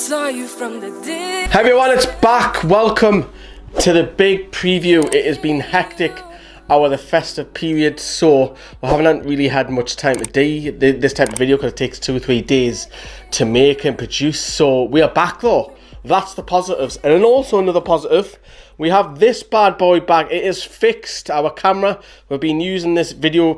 saw you from the day. Hey everyone, it's back. Welcome to the big preview. It has been hectic over the festive period, so we haven't really had much time to do this type of video because it takes 2 or 3 days to make and produce. So we are back though. That's the positives. And then also another positive, we have this bad boy back. It is fixed, our camera. We've been using this video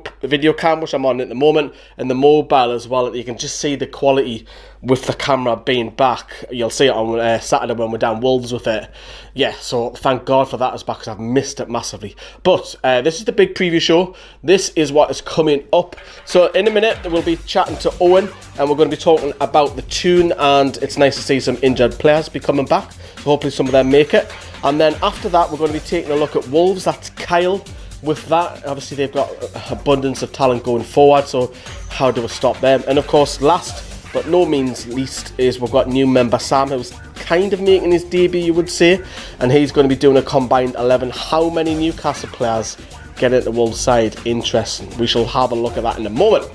cam, which I'm on at the moment, and the mobile as well. You can just see the quality with the camera being back. You'll see it on Saturday when we're down Wolves with it. Yeah, so thank God for that, as back, because I've missed it massively. But this is the big preview show. This is what is coming up. So in a minute, we'll be chatting to Owen, and we're going to be talking about the tune, and it's nice to see some injured players be coming back. So hopefully some of them make it. And then after that, we're going to be taking a look at Wolves. That's Kyle. With that, obviously they've got abundance of talent going forward, so how do we stop them? And of course, last but no means least, is we've got new member Sam, who's kind of making his debut, you would say, and he's going to be doing a combined 11. How many Newcastle players get into Wolves' side? Interesting. We shall have a look at that in a moment.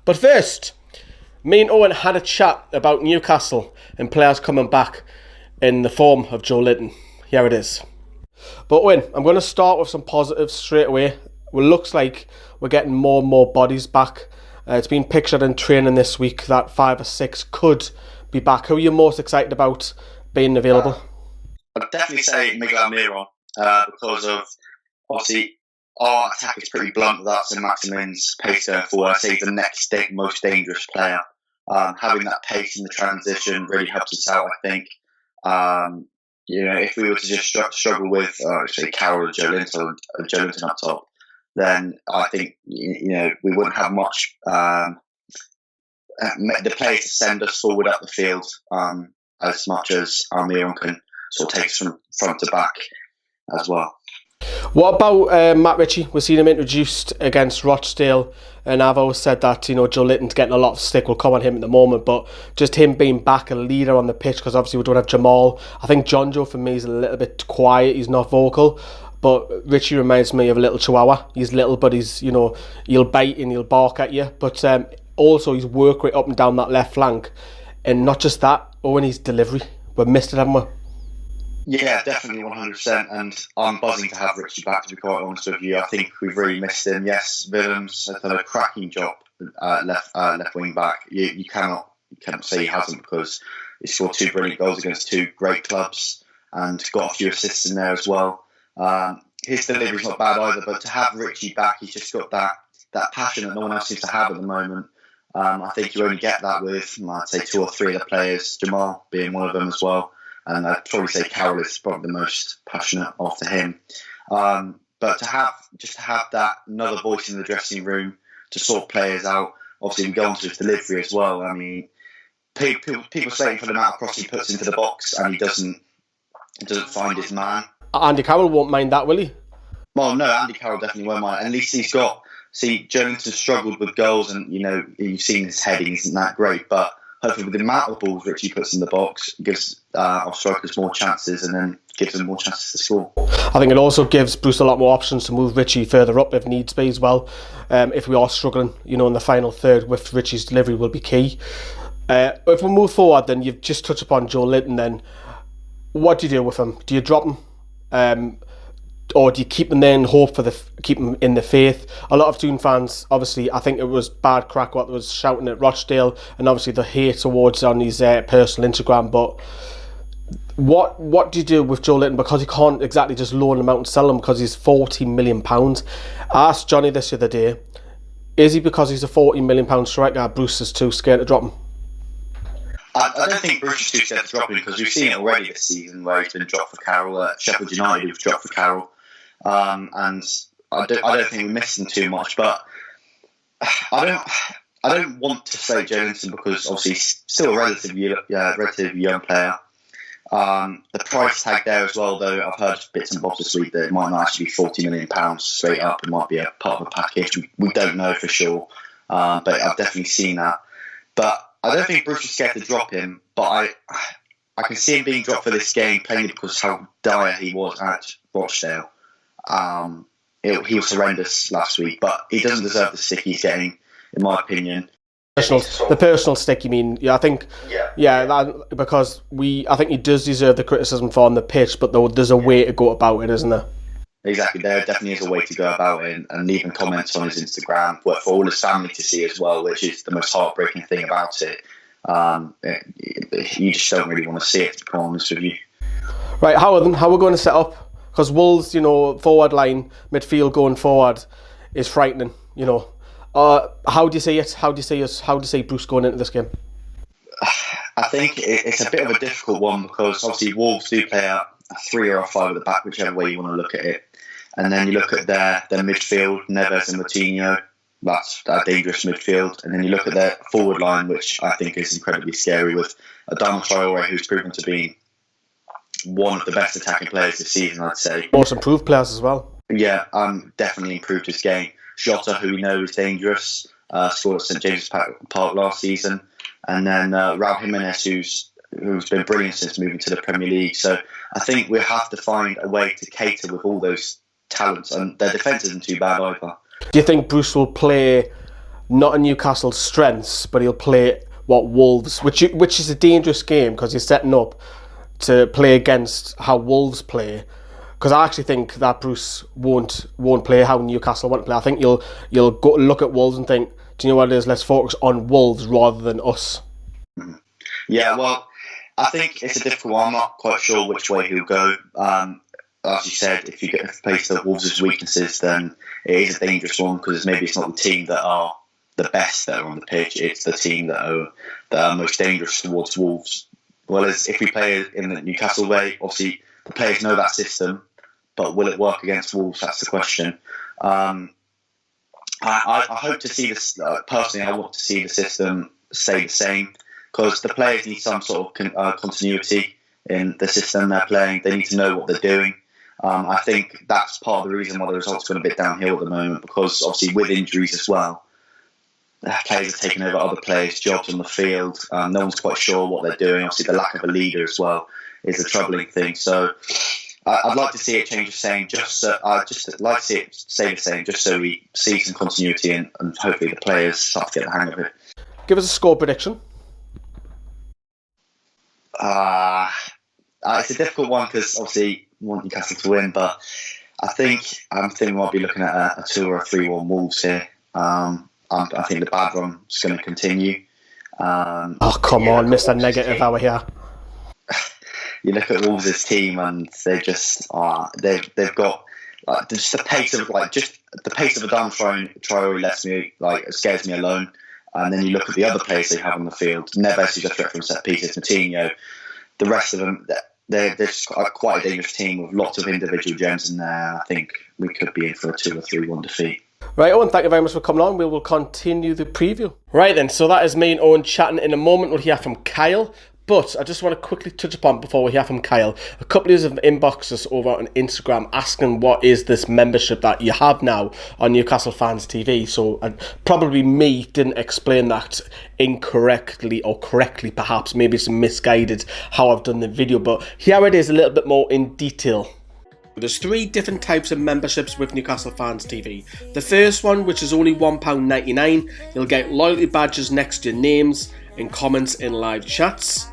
But first, me and Owen had a chat about Newcastle and players coming back in the form of Joe Linton. Here it is. But Owen, I'm going to start with some positives straight away. It looks like we're getting more and more bodies back. It's been pictured in training this week that 5 or 6 could be back. Who are you most excited about being available? I'd definitely say Miguel Almiron, because of, obviously, our attack is pretty blunt without saint-maximin's pace going forward. I'd say he's the next most dangerous player. Having that pace in the transition really helps us out, I think. If we were to just struggle with, say, Carroll or Joe Linton up top, then I think we wouldn't have much the players to send us forward up the field as much as Almiron can sort of take us from front to back as well. What about Matt Ritchie? We've seen him introduced against Rochdale, and I've always said that Joe Linton's getting a lot of stick. We'll come on him at the moment, but just him being back a leader on the pitch, because obviously we don't have Jamal. I think John Joe for me is a little bit quiet. He's not vocal, but Ritchie reminds me of a little chihuahua. He's little, but he's he'll bite and he'll bark at you. But also his work rate up and down that left flank, and not just that. Owen, his delivery. We've missed it, haven't we? Yeah, definitely 100%, and I'm buzzing to have Richie back, to be quite honest with you. I think we've really missed him. Yes, Willems has done a cracking job left wing back. You cannot say he hasn't, because he scored 2 brilliant goals against 2 great clubs and got a few assists in there as well. His delivery's not bad either, but to have Richie back, he's just got that passion that no one else seems to have at the moment. I think you only get that with, I'd say, 2 or 3 of the players, Jamal being one of them as well. And I'd probably say Carroll is probably the most passionate after him. But to have that another voice in the dressing room to sort players out, obviously we go on to his delivery as well. I mean, people saying for the amount of cross he puts into the box and he doesn't find his man. Andy Carroll won't mind that, will he? Well, no, Andy Carroll definitely won't mind. At least he's got. See, Jones has struggled with goals, and you've seen his heading isn't that great, but hopefully with the amount of balls Richie puts in the box, it gives our strikers more chances and then gives them more chances to score. I think it also gives Bruce a lot more options to move Richie further up if needs be as well. If we are struggling, in the final third, with Richie's delivery will be key. If we move forward, then you've just touched upon Joe Linton then. What do you do with him? Do you drop him? Or do you keep him there and hope for keep him in the faith? A lot of Toon fans, obviously, I think it was bad crack what was shouting at Rochdale, and obviously the hate towards on his personal Instagram. But what do you do with Joe Linton? Because he can't exactly just loan him out and sell him because he's £40 million. I asked Johnny this the other day, is he because he's a £40 million striker, Bruce is too scared to drop him? I don't think Bruce is too scared to drop him, because we've seen it already this season where he's been dropped for Carroll. Sheffield United, he was dropped for Carroll. And I don't think we missed him too much, but I don't want to say Joe Linton, because obviously he's still a relatively young player. The price tag there as well, though, I've heard bits and bobs this week that it might not actually be £40 million straight up. It might be a part of a package. We don't know for sure, but I've definitely seen that. But I don't think Bruce is scared to drop him, but I can see him being dropped for this game plainly because how dire he was at Rochdale. He was horrendous last week, but he doesn't deserve the stick he's getting, in my opinion. The personal stick, you mean? Yeah, I think. Because I think he does deserve the criticism for on the pitch, but there's a way to go about it, isn't there? Exactly, there definitely is a way to go about it, and leaving comments on his Instagram for all his family to see as well, which is the most heartbreaking thing about it. You just don't really want to see it, to be honest with you. Right, how are we going to set up? Because Wolves, forward line, midfield going forward is frightening. How do you see it? How do you see Bruce going into this game? I think it's a bit of a difficult one because obviously Wolves do play a 3 or a 5 at the back, whichever way you want to look at it. And then you look at their midfield, Neves and Moutinho. That's a dangerous midfield. And then you look at their forward line, which I think is incredibly scary, with Adama Traore, who's proven to be one of the best attacking players this season, I'd say. Most improved players as well. Yeah, definitely improved his game. Jota, who we know is dangerous, scored at St James's Park last season. And then Raul Jimenez, who's been brilliant since moving to the Premier League. So I think we have to find a way to cater with all those talents, and their defence isn't too bad either. Do you think Bruce will play not in Newcastle's strengths, but he'll play Wolves, which is a dangerous game because he's setting up to play against how Wolves play? Because I actually think that Bruce won't play how Newcastle want to play. I think you'll go look at Wolves and think, do you know what it is? Let's focus on Wolves rather than us. Yeah, well, I think it's a difficult one. I'm not quite sure which way he'll go. As you said, if you get to play to Wolves' weaknesses, then it is a dangerous one because maybe it's not the team that are the best that are on the pitch. It's the team that are most dangerous towards Wolves. Whereas if we play in the Newcastle way, obviously the players know that system, but will it work against Wolves? That's the question. I hope to see this. Personally, I want to see the system stay the same because the players need some sort of continuity in the system they're playing. They need to know what they're doing. I think that's part of the reason why the results are going a bit downhill at the moment, because obviously with injuries as well, players are taking over other players' jobs on the field. No one's quite sure what they're doing. Obviously the lack of a leader as well is a troubling thing. So I'd like to see it change the same. I'd just like to see it stay the same, just so we see some continuity and hopefully the players start to get the hang of it. Give us a score prediction. It's a difficult one because obviously we want Newcastle to win, but I think we might be looking at a 2 or a 3-1 Wolves here. I think the bad run is going to continue. Come on, Mr. Negative over here. You look at Wolves' team and they just they've got just the pace of Adama Traore scares me alone. And then you look at the other players they have on the field. Neves, who's a threat from set pieces, Moutinho. The rest of them, they're just quite a dangerous team with lots of individual gems in there. I think we could be in for a 2 or 3-1 defeat. Right, Owen, thank you very much for coming on. We will continue the preview. Right then, so that is me and Owen chatting. In a moment, we'll hear from Kyle. But I just want to quickly touch upon, before we hear from Kyle, a couple of inboxed us over on Instagram asking what is this membership that you have now on Newcastle Fans TV. So probably me didn't explain that incorrectly or correctly, perhaps. Maybe it's misguided how I've done the video. But here it is a little bit more in detail. There's 3 different types of memberships with Newcastle Fans TV. The first one, which is only £1.99, you'll get loyalty badges next to your names and comments in live chats.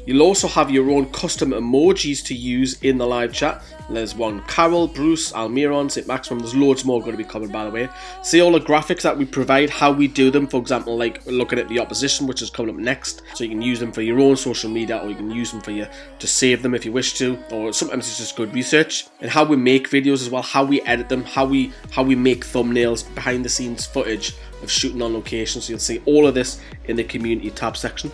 You'll also have your own custom emojis to use in the live chat. There's one Carol, Bruce, Almiron, saint-maximin. There's loads more going to be coming, by the way. See all the graphics that we provide, how we do them. For example, like looking at the opposition, which is coming up next. So you can use them for your own social media, or you can use them to save them if you wish to. Or sometimes it's just good research. And how we make videos as well, how we edit them, how we make thumbnails, behind the scenes footage of shooting on location. So you'll see all of this in the community tab section.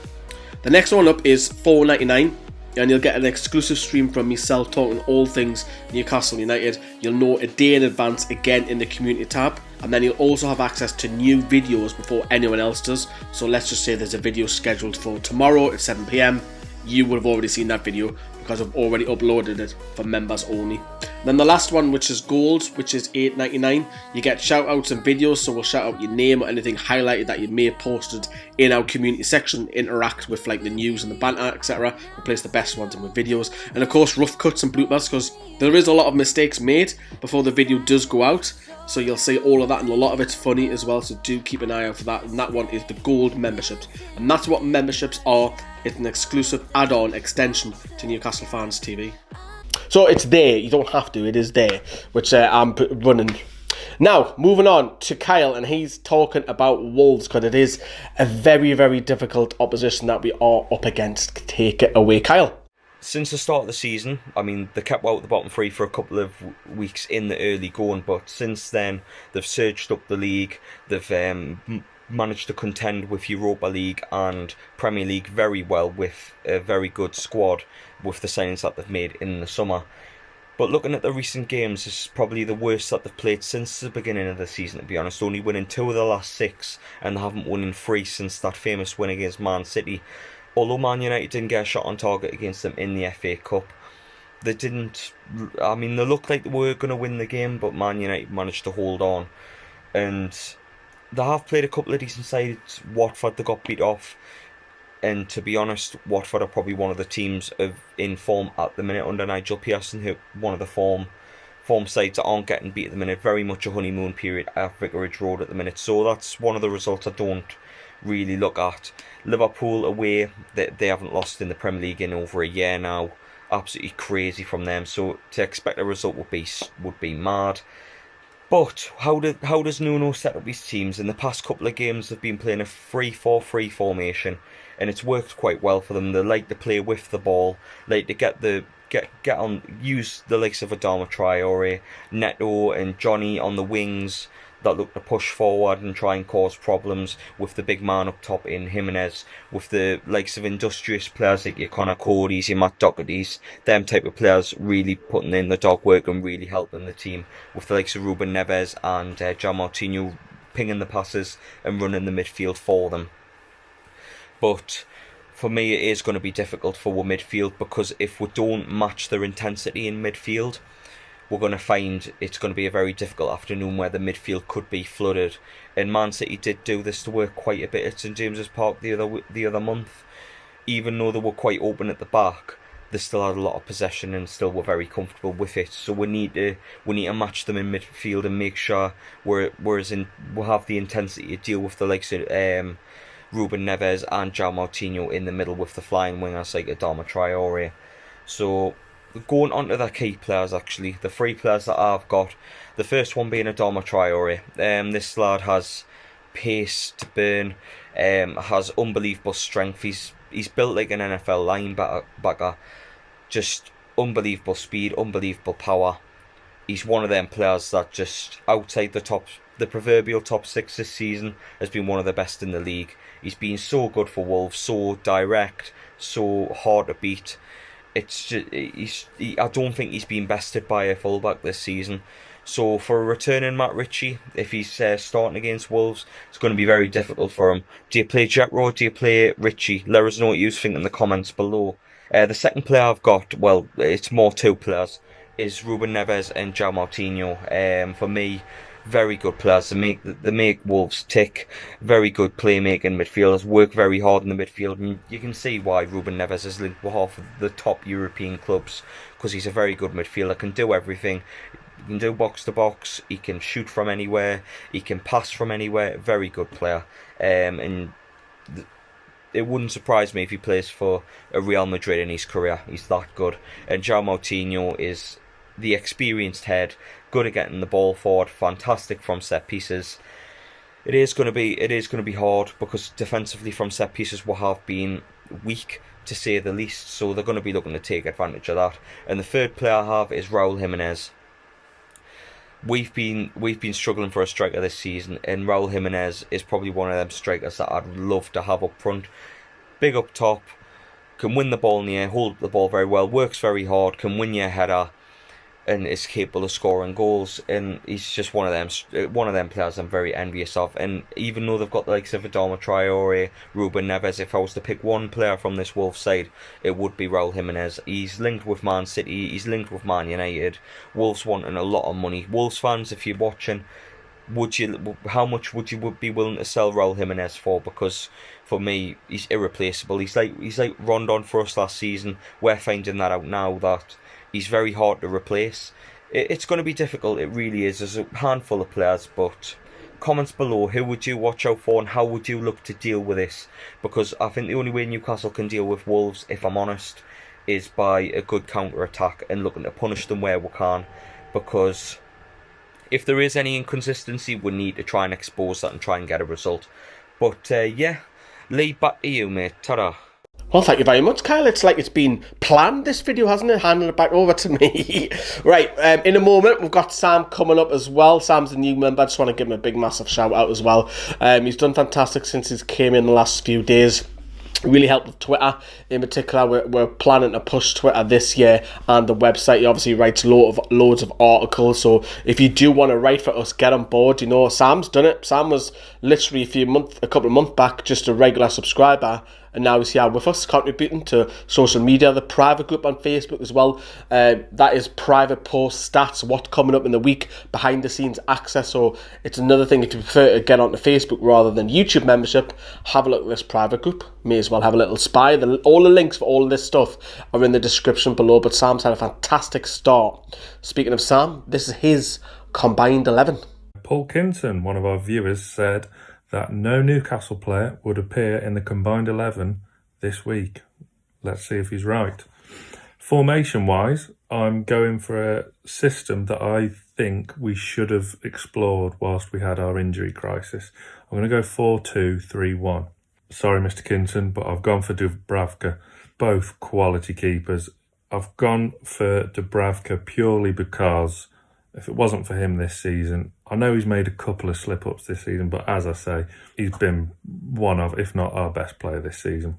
The next one up is $4.99, and you'll get an exclusive stream from myself talking all things Newcastle United. You'll know a day in advance, again in the community tab, and then you'll also have access to new videos before anyone else does. So let's just say there's a video scheduled for tomorrow at 7 PM. You would have already seen that video because I've already uploaded it for members only. Then the last one, which is gold, which is $8.99, you get shout outs and videos, so we'll shout out your name or anything highlighted that you may have posted in our community section, interact with like the news and the banter, etc. We'll place the best ones in with videos, and of course rough cuts and bloopers, because there is a lot of mistakes made before the video does go out. So you'll see all of that, and a lot of it's funny as well, so do keep an eye out for that. And that one is the gold memberships, and that's what memberships are. It's an exclusive add-on extension to Newcastle Fans TV. So it's there, you don't have to, it is there, which I'm running. Now, moving on to Kyle, and he's talking about Wolves, because it is a very, very difficult opposition that we are up against. Take it away, Kyle. Since the start of the season, I mean, they kept out the bottom three for a couple of weeks in the early going, but since then, they've surged up the league. They've managed to contend with Europa League and Premier League very well with a very good squad with the signings that they've made in the summer. But looking at the recent games, this is probably the worst that they've played since the beginning of the season, to be honest. Only winning 2 of the last 6, and they haven't won in 3 since that famous win against Man City. Although Man United didn't get a shot on target against them in the FA Cup, they didn't. I mean, they looked like they were going to win the game, but Man United managed to hold on. And they have played a couple of decent sides. Watford, they got beat off. And to be honest, Watford are probably one of the teams in form at the minute under Nigel Pearson, who one of the form sides that aren't getting beat at the minute. Very much a honeymoon period at Vicarage Road at the minute. So that's one of the results I don't really look at. Liverpool away, they haven't lost in the Premier League in over a year now. Absolutely crazy from them. So to expect a result would be mad. But how does Nuno set up his teams? In the past couple of games, they've been playing a 3-4-3 formation, and it's worked quite well for them. They like to play with the ball, like to get on, use the likes of Adama Traore, Neto and Johnny on the wings that look to push forward and try and cause problems with the big man up top in Jimenez, with the likes of industrious players like your Connor Cody's, your Matt Doherty's, them type of players really putting in the dog work and really helping the team, with the likes of Ruben Neves and Jan Martino pinging the passes and running the midfield for them. But for me, it is going to be difficult for our midfield, because if we don't match their intensity in midfield, we're going to find it's going to be a very difficult afternoon where the midfield could be flooded. And Man City did do this to work quite a bit at St James's Park the other month. Even though they were quite open at the back, they still had a lot of possession and still were very comfortable with it. So we need to match them in midfield and make sure we'll have the intensity to deal with the likes of Ruben Neves and Jan Martino in the middle with the flying wingers like Adama Traore. So going on to the key players, actually, the 3 players that I've got, the first one being Adama Traore. This lad has pace to burn, has unbelievable strength. He's built like an NFL linebacker, just unbelievable speed, unbelievable power. He's one of them players that just outside the proverbial top 6 this season has been one of the best in the league. He's been so good for Wolves, so direct, so hard to beat. It's just, I don't think he's been bested by a fullback this season. So for a returning Matt Ritchie, if he's starting against Wolves, it's going to be very difficult for him. Do you play Jetro? Do you play Ritchie? Let us know what you think in the comments below. The second player I've got, well, it's more 2 players, is Ruben Neves and Jan Martino. For me, very good players. They make Wolves tick. Very good playmaking midfielders. Work very hard in the midfield. And you can see why Ruben Neves is linked with half of the top European clubs, because he's a very good midfielder. Can do everything. He can do box to box. He can shoot from anywhere. He can pass from anywhere. Very good player. And it wouldn't surprise me if he plays for a Real Madrid in his career. He's that good. And Jan Martino is the experienced head, good at getting the ball forward, fantastic from set pieces. It is going to be hard, because defensively from set pieces we have been weak, to say the least. So they're going to be looking to take advantage of that. And the third player I have is Raul Jimenez. We've been struggling for a striker this season, and Raul Jimenez is probably one of them strikers that I'd love to have up front. Big up top, can win the ball in the air, hold the ball very well, works very hard, can win your header, and is capable of scoring goals. And he's just one of them players I'm very envious of. And even though they've got the likes of Adama Traore, Ruben Neves, if I was to pick one player from this Wolves side, it would be Raul Jimenez. He's linked with Man City, he's linked with Man United. Wolves wanting a lot of money. Wolves fans, if you're watching, how much would you be willing to sell Raul Jimenez for? Because for me, he's irreplaceable. He's like Rondon for us last season. We're finding that out now, that he's very hard to replace. It's going to be difficult, it really is. There's a handful of players, but comments below, who would you watch out for and how would you look to deal with this? Because I think the only way Newcastle can deal with Wolves, if I'm honest, is by a good counter-attack and looking to punish them where we can. Because if there is any inconsistency, we need to try and expose that and try and get a result. But yeah, Lee, back to you, mate. Ta-da. Well, thank you very much, Kyle. It's like it's been planned, this video, hasn't it? Handing it back over to me. Right, in a moment, we've got Sam coming up as well. Sam's a new member. I just want to give him a big, massive shout out as well. He's done fantastic since he's came in the last few days. Really helped with Twitter in particular. We're planning to push Twitter this year and the website. He obviously writes loads of articles, so if you do want to write for us, get on board. You know, Sam's done it. Sam was literally a couple of months back just a regular subscriber, and now he's here with us, contributing to social media, the private group on Facebook as well. That is private post stats, what's coming up in the week, behind the scenes access. So it's another thing, if you prefer to get onto Facebook rather than YouTube membership, have a look at this private group. May as well have a little spy. All the links for all of this stuff are in the description below, but Sam's had a fantastic start. Speaking of Sam, this is his combined 11. Paul Kinton, one of our viewers, said that no Newcastle player would appear in the combined 11 this week. Let's see if he's right. Formation-wise, I'm going for a system that I think we should have explored whilst we had our injury crisis. I'm going to go 4-2-3-1. Sorry, Mr. Kinton, but I've gone for Dubravka. Both quality keepers. I've gone for Dubravka purely because if it wasn't for him this season, I know he's made a couple of slip-ups this season, but as I say, he's been one of, if not our best player this season.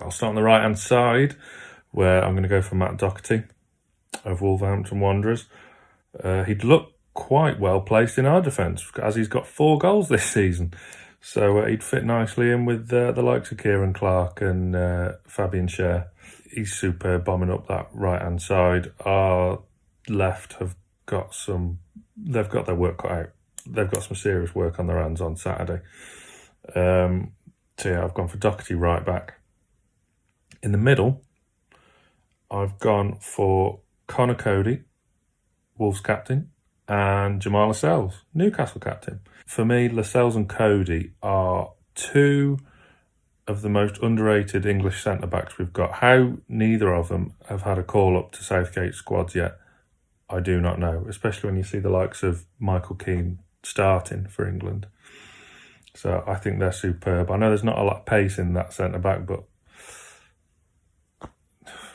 I'll start on the right-hand side, where I'm going to go for Matt Doherty of Wolverhampton Wanderers. He'd look quite well placed in our defence, as he's got 4 goals this season. So he'd fit nicely in with the likes of Kieran Clark and Fabian Schär. He's superb, bombing up that right-hand side. Our left have got they've got their work cut out. They've got some serious work on their hands on Saturday. So yeah, I've gone for Doherty right back. In the middle, I've gone for Connor Cody, Wolves captain, and Jamal Lascelles, Newcastle captain. For me, Lascelles and Cody are 2 of the most underrated English centre-backs we've got. How neither of them have had a call-up to Southgate squads yet, I do not know, especially when you see the likes of Michael Keane starting for England. So I think they're superb. I know there's not a lot of pace in that centre-back, but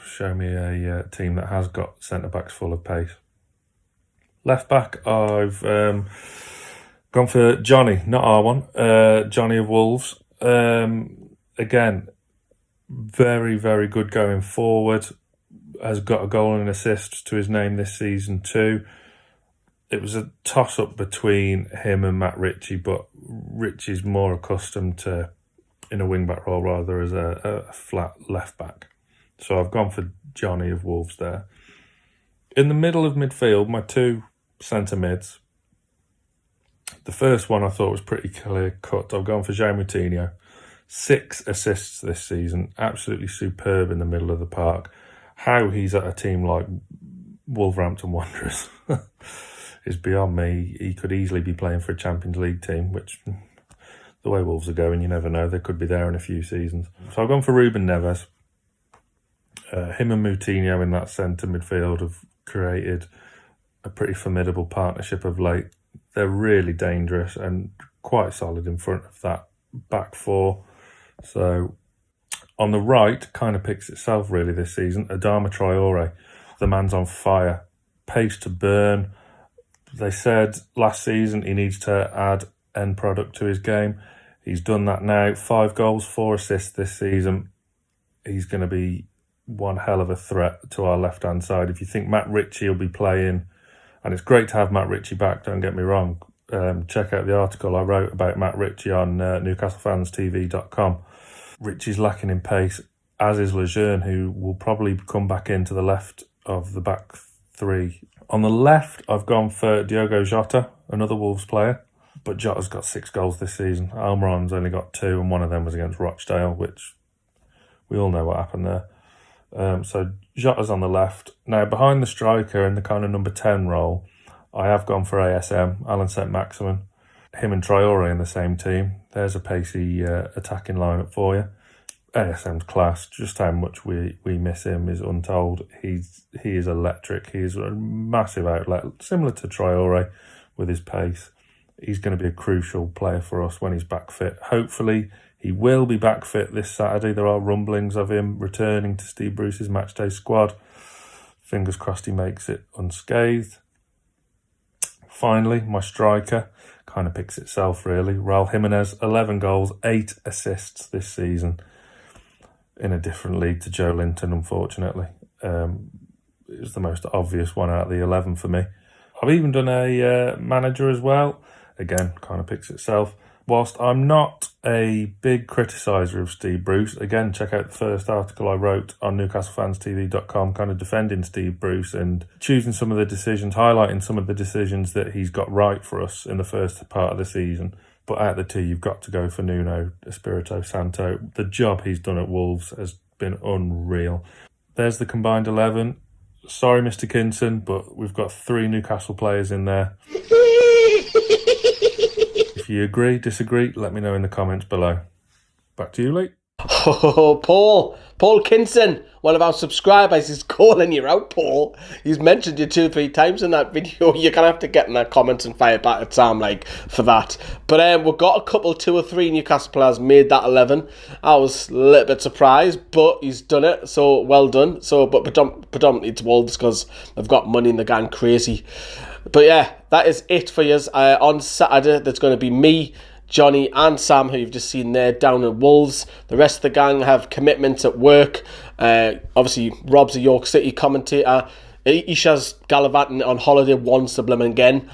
show me a team that has got centre-backs full of pace. Left-back, I've gone for Johnny, not our one, Johnny of Wolves. Again, very, very good going forward. Has got a goal and an assist to his name this season too. It was a toss-up between him and Matt Ritchie, but Ritchie's more accustomed to in a wing-back role rather as a flat left-back. So I've gone for Johnny of Wolves there. In the middle of midfield, my 2 centre mids. The first one I thought was pretty clear-cut. I've gone for João Moutinho. 6 assists this season. Absolutely superb in the middle of the park. How he's at a team like Wolverhampton Wanderers is beyond me. He could easily be playing for a Champions League team, which, the way Wolves are going, you never know. They could be there in a few seasons. So I've gone for Ruben Neves. Him and Moutinho in that centre midfield have created a pretty formidable partnership of late. They're really dangerous and quite solid in front of that back 4. So on the right, kind of picks itself really this season. Adama Traore, the man's on fire. Pace to burn. They said last season he needs to add end product to his game. He's done that now. 5 goals, 4 assists this season. He's going to be one hell of a threat to our left-hand side. If you think Matt Ritchie will be playing, and it's great to have Matt Ritchie back, don't get me wrong. Check out the article I wrote about Matt Ritchie on NewcastleFansTV.com. Ritchie's lacking in pace, as is Lejeune, who will probably come back into the left of the back 3. On the left, I've gone for Diogo Jota, another Wolves player. But Jota's got 6 goals this season. Almiron's only got 2, and one of them was against Rochdale, which we all know what happened there. So Jota's on the left. Now, behind the striker in the kind of number 10 role, I have gone for ASM, Alan Saint-Maximin. Him and Traore in the same team. There's a pacey attacking lineup for you. ASM's class. Just how much we miss him is untold. He is electric. He is a massive outlet, similar to Traore with his pace. He's going to be a crucial player for us when he's back fit. Hopefully, he will be back fit this Saturday. There are rumblings of him returning to Steve Bruce's matchday squad. Fingers crossed he makes it unscathed. Finally, my striker kind of picks itself, really. Raul Jimenez, 11 goals, 8 assists this season. In a different league to Joe Linton, unfortunately. It was the most obvious one out of the 11 for me. I've even done a manager as well. Again, kind of picks itself. Whilst I'm not a big criticiser of Steve Bruce, again, check out the first article I wrote on NewcastleFansTV.com, kind of defending Steve Bruce and choosing some of the decisions, highlighting some of the decisions that he's got right for us in the first part of the season. But out of the two, you've got to go for Nuno Espirito Santo. The job he's done at Wolves has been unreal. There's the combined 11. Sorry, Mr. Kinson, but we've got 3 Newcastle players in there. If you agree, disagree, let me know in the comments below. Back to you, Lee. Oh, Paul Kinson, one of our subscribers, is calling you out, Paul. He's mentioned you 2 or 3 times in that video. You're going to have to get in the comments and fire back at Sam, for that. But we've got a couple, 2 or 3 Newcastle players made that 11. I was a little bit surprised, but he's done it, so well done. So, but predominantly it's Wolves because they've got money and they're going crazy. But yeah, that is it for you. On Saturday, there's going to be me, Johnny and Sam, who you've just seen there down at Wolves. The rest of the gang have commitments at work. Obviously, Rob's a York City commentator. Isha's gallivanting on holiday once to Blimmin' again.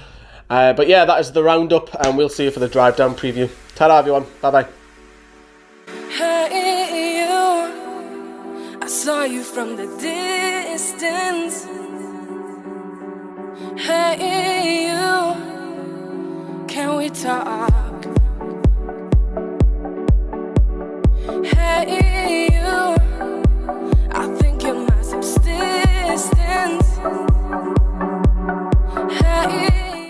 But yeah, that is the roundup, and we'll see you for the drive down preview. Ta-ra, everyone. Bye-bye. Hey, you. I saw you from the distance. Hey, you. Can we talk?